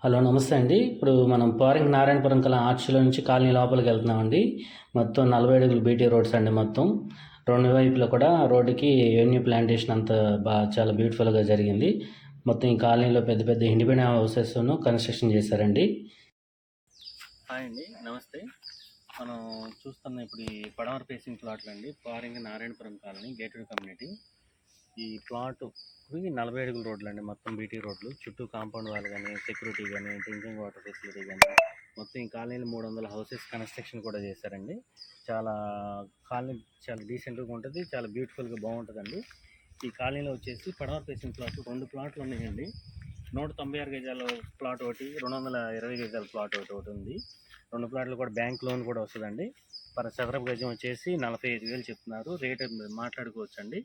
Hello నమస్తే అండి. ఇప్పుడు మనం పోరింగ్ నారాయణపురం కల ఆర్చ్‌లో నుంచి కాలనీ లోపలికి వెళ్తున్నామండి. మొత్తం 40 అడుగులు బీటీ రోడ్స్ అండి మొత్తం. రెండు వైపులా కూడా రోడ్డుకి ఎవెన్యూ ప్లాంటేషన్ అంతా చాలా బ్యూటిఫుల్‌గా జరిగింది. మొత్తం ఈ కాలనీలో పెద్ద పెద్ద ఇండిపెండెంట్ హౌసెస్‌ను కన్‌స్ట్రక్షన్ చేశారండి. హాయ్ అండి, నమస్తే. మనం చూస్తున్న ఇప్పుడు ఈ పడమర ఫేసింగ్ ప్లాట్లండి. పోరింగ్ నారాయణపురం కాలనీ గేటెడ్ కమ్యూనిటీ. ఈ ప్లాట్ 40 అడుగుల రోడ్లు అండి, మొత్తం బీటీ రోడ్లు. చుట్టూ కాంపౌండ్ వాల్ కానీ, సెక్యూరిటీ కానీ, డ్రింకింగ్ వాటర్ ఫెసిలిటీ కానీ, మొత్తం ఈ కాలనీలో 300 హౌసెస్ కన్స్ట్రక్షన్ కూడా చేశారండి. చాలా కాలనీ చాలా డీసెంట్గా ఉంటుంది, చాలా బ్యూటిఫుల్గా బాగుంటుందండి. ఈ కాలనీలో వచ్చేసి పడమర ఫేసింగ్ ప్లాట్ 2 ప్లాట్లు ఉన్నాయండి. 196 గజాల ప్లాట్ ఒకటి, 220 గజాల ప్లాట్ ఒకటి ఉంది. 2 ప్లాట్లు కూడా బ్యాంక్ లోన్ కూడా వస్తుందండి. చదరపు గజం వచ్చేసి 45,000 చెప్తున్నారు. రేట్ మాట్లాడుకోవచ్చండి.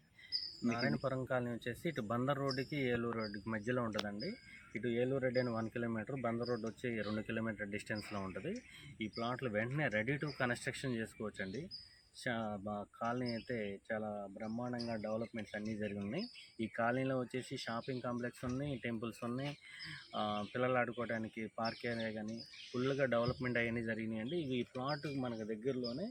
నారాయణపురం కాలనీ వచ్చేసి ఇటు బందర్ రోడ్డుకి ఏలూరు రోడ్డుకి మధ్యలో ఉంటుందండి. ఇటు ఏలూరు రోడ్ అని 1 కిలోమీటర్, బందర్ రోడ్ వచ్చి 2 కిలోమీటర్ డిస్టెన్స్లో ఉంటుంది. ఈ ప్లాట్లు వెంటనే రెడీ టు కన్స్ట్రక్షన్ చేసుకోవచ్చండి. కాలనీ అయితే చాలా బ్రహ్మాండంగా డెవలప్మెంట్స్ అన్నీ జరిగి ఉన్నాయి. ఈ కాలనీలో వచ్చేసి షాపింగ్ కాంప్లెక్స్ ఉన్నాయి, టెంపుల్స్ ఉన్నాయి, పిల్లలు ఆడుకోవడానికి పార్క్ ఏరియా కానీ ఫుల్గా డెవలప్మెంట్ అవన్నీ జరిగినాయండి. ఈ ప్లాట్ మనకు దగ్గరలోనే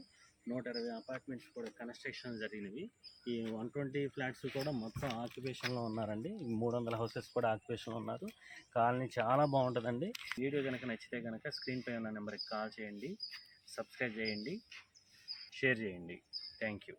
120 అపార్ట్మెంట్స్ కూడా కన్స్ట్రక్షన్ జరిగినవి. ఈ 120 ఫ్లాట్స్ కూడా మొత్తం ఆక్యుపేషన్లో ఉన్నారండి. 300 హౌసెస్ కూడా ఆక్యుపేషన్లో ఉన్నారు. కాలనీ చాలా బాగుంటుందండి. వీడియో కనుక నచ్చితే కనుక స్క్రీన్ పై ఉన్న నెంబర్కి కాల్ చేయండి, సబ్స్క్రైబ్ చేయండి, షేర్ చేయండి. Thank you.